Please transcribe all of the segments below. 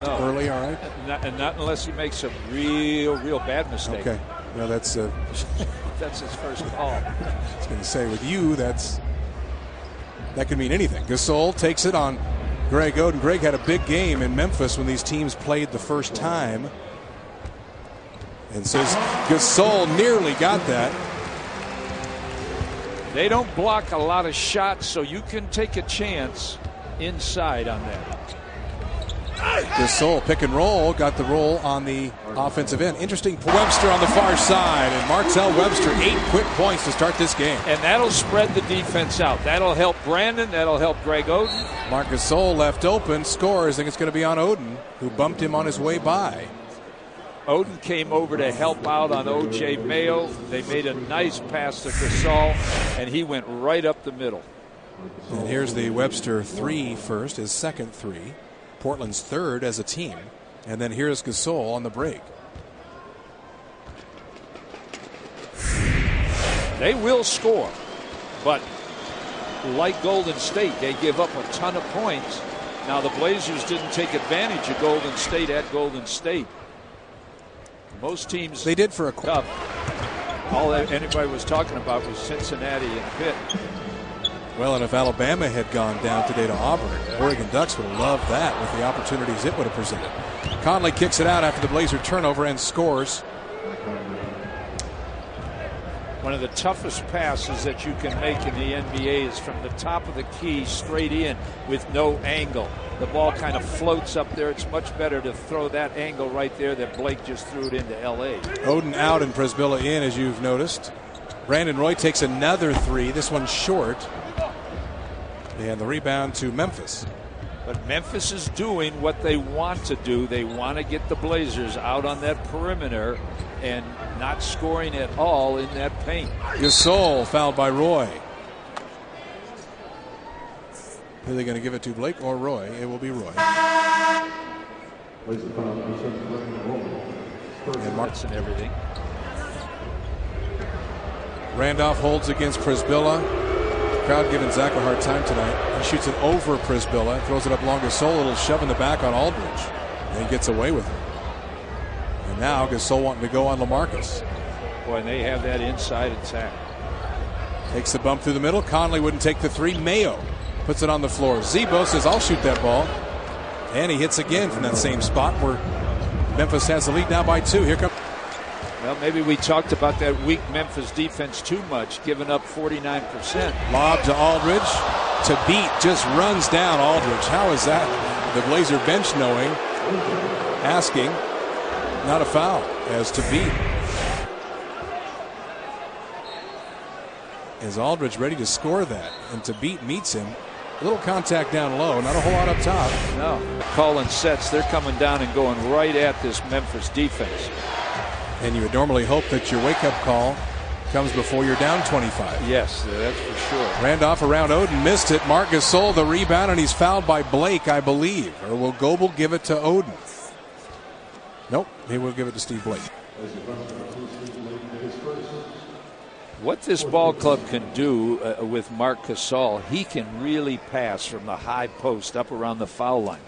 No. Early, all right? And not unless he makes a real bad mistake. Okay. No, that's that's his first call. I was going to say, with you, that could mean anything. Gasol takes it on Greg Oden. Greg had a big game in Memphis when these teams played the first time. And says Gasol nearly got that. They don't block a lot of shots, so you can take a chance inside on that. Gasol pick and roll, got the roll on the offensive end. Interesting. Webster on the far side, and Martell Webster 8 quick points to start this game. And that'll spread the defense out. That'll help Brandon. That'll help Greg Oden. Marc Gasol left open, scores. I think it's going to be on Oden, who bumped him on his way by. Oden came over to help out on O.J. Mayo. They made a nice pass to Gasol, and he went right up the middle. And here's the Webster 3 first, his second 3. Portland's third as a team. And then here's Gasol on the break. They will score, but like Golden State, they give up a ton of points. Now the Blazers didn't take advantage of Golden State at Golden State. Most teams, they did for a cup. All that anybody was talking about was Cincinnati and Pitt. Well, and if Alabama had gone down today to Auburn, Oregon Ducks would have loved that with the opportunities it would have presented. Conley kicks it out after the Blazer turnover and scores. One of the toughest passes that you can make in the NBA is from the top of the key straight in with no angle. The ball kind of floats up there. It's much better to throw that angle right there that Blake just threw it into L.A. Oden out and Presbilla in, as you've noticed. Brandon Roy takes another 3. This one's short. And the rebound to Memphis. But Memphis is doing what they want to do. They want to get the Blazers out on that perimeter and not scoring at all in that paint. Gasol fouled by Roy. Are they going to give it to Blake or Roy? It will be Roy. And Marks and everything. Randolph holds against Presbilla. Crowd giving Zach a hard time tonight. He shoots it over Presbilla, throws it up long. Gasol, a little shove in the back on Aldridge, and he gets away with it. And now Gasol wanting to go on LaMarcus. Boy, and they have that inside attack. Takes the bump through the middle. Conley wouldn't take the 3. Mayo puts it on the floor. Zebo says, I'll shoot that ball. And he hits again from that same spot where Memphis has the lead now by 2. Here comes. Well, maybe we talked about that weak Memphis defense too much, giving up 49%. Lob to Aldridge. To beat, just runs down Aldridge. How is that? The Blazer bench knowing, asking, not a foul, as to beat. Is Aldridge ready to score that? And to beat meets him. A little contact down low, not a whole lot up top. No. Calling sets, they're coming down and going right at this Memphis defense. And you would normally hope that your wake-up call comes before you're down 25. Yes, that's for sure. Randolph around Oden, missed it. Marc Gasol the rebound, and he's fouled by Blake, I believe. Or will Goebel give it to Oden? Nope, he will give it to Steve Blake. What this ball club can do with Marc Gasol, he can really pass from the high post up around the foul line.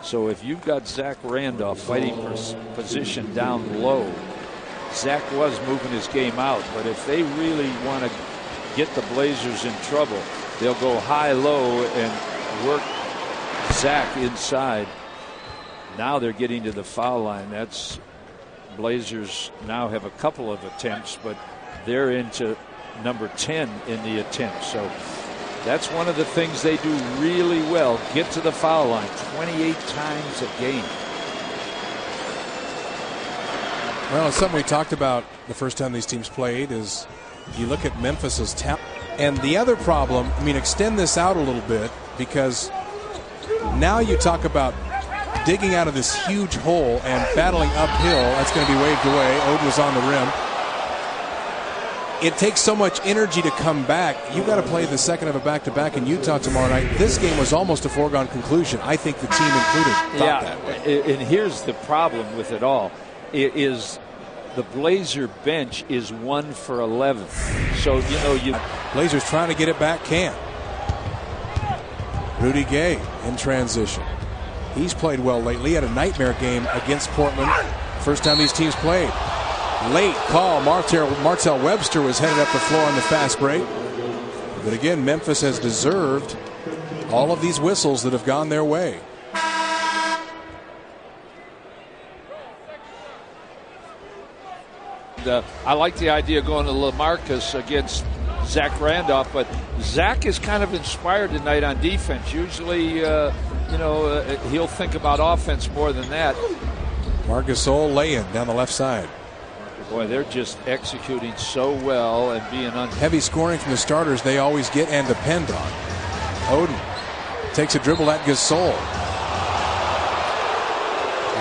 So if you've got Zach Randolph fighting for position down low, Zach was moving his game out, but if they really want to get the Blazers in trouble, they'll go high-low and work Zach inside. Now they're getting to the foul line. That's Blazers now have a couple of attempts, but they're into number 10 in the attempt. So that's one of the things they do really well, get to the foul line 28 times a game. Well, it's something we talked about the first time these teams played is you look at Memphis's talent. And the other problem, I mean, extend this out a little bit because now you talk about digging out of this huge hole and battling uphill. That's going to be waved away. Oden was on the rim. It takes so much energy to come back. You got to play the second of a back-to-back in Utah tomorrow night. This game was almost a foregone conclusion. I think the team included thought that way. And here's the problem with it all. Is the Blazer bench is 1 for 11. So, you Blazers trying to get it back, can't. Rudy Gay in transition. He's played well lately. He had a nightmare game against Portland. First time these teams played. Late call. Martell Webster was headed up the floor on the fast break. But again, Memphis has deserved all of these whistles that have gone their way. I like the idea of going to LaMarcus against Zach Randolph, but Zach is kind of inspired tonight on defense. Usually, he'll think about offense more than that. Marc Gasol lay-in down the left side. Boy, they're just executing so well and being heavy scoring from the starters they always get and depend on. Oden takes a dribble at Gasol.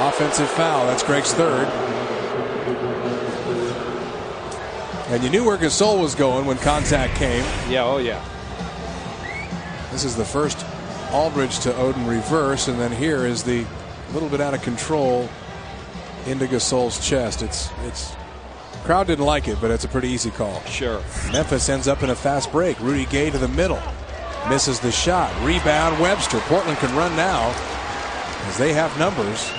Offensive foul. That's Greg's third. And you knew where Gasol was going when contact came. Yeah, oh yeah. This is the first Aldridge to Oden reverse, and then here is the little bit out of control into Gasol's chest. It's crowd didn't like it, but it's a pretty easy call. Sure. Memphis ends up in a fast break. Rudy Gay to the middle. Misses the shot. Rebound Webster. Portland can run now as they have numbers.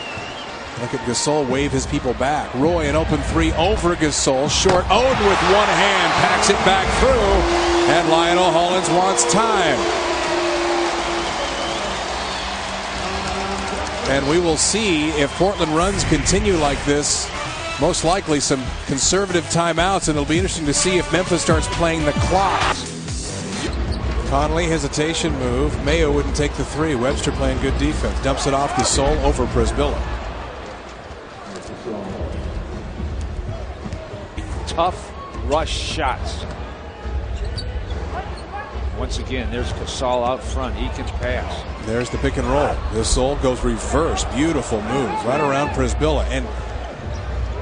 Look at Gasol wave his people back. Roy an open three over Gasol. Short. Oden with one hand packs it back through. And Lionel Hollins wants time. And we will see if Portland runs continue like this. Most likely some conservative timeouts, and it'll be interesting to see if Memphis starts playing the clock. Conley, hesitation move. Mayo wouldn't take the three. Webster playing good defense. Dumps it off Gasol over Prisbilla. Tough rush shots. Once again, there's Gasol out front. He can pass. There's the pick and roll. Gasol goes reverse. Beautiful move. Right around Prisbilla. And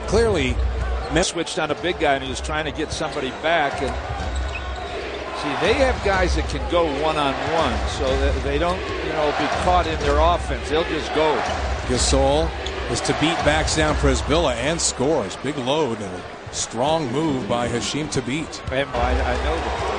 clearly switched on a big guy and he was trying to get somebody back. And see, they have guys that can go one-on-one, so that they don't, be caught in their offense. They'll just go. Gasol is to beat, backs down Prisbilla and scores. Big load and a strong move by Hashim Thabit. And I know that.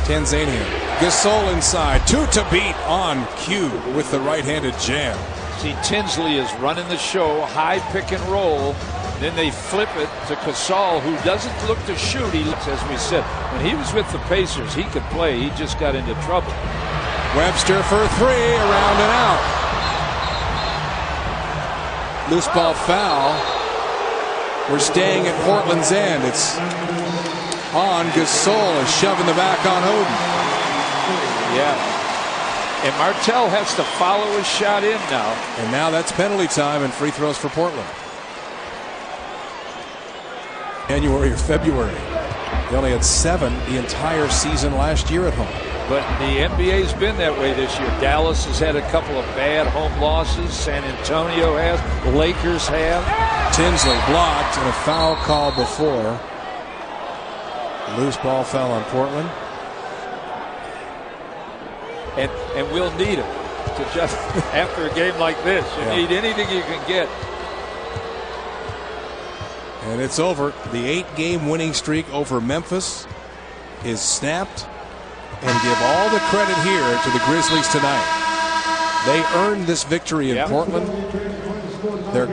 Tanzania. Gasol inside. Two to beat on cue with the right-handed jam. See, Tinsley is running the show. High pick and roll. Then they flip it to Gasol, who doesn't look to shoot. He looks, as we said, when he was with the Pacers, he could play. He just got into trouble. Webster for three. Around and out. Loose ball foul. We're staying at Portland's end. It's on Gasol, is shoving the back on Oden. Yeah. And Martell has to follow his shot in now. And now that's penalty time and free throws for Portland. January or February. They only had 7 the entire season last year at home. But the NBA's been that way this year. Dallas has had a couple of bad home losses. San Antonio has. The Lakers have. Tinsley blocked and a foul call before. Loose ball foul on Portland. And we'll need it to just after a game like this. You need anything you can get. And it's over. The 8-game winning streak over Memphis is snapped. And give all the credit here to the Grizzlies tonight. They earned this victory in Portland. Their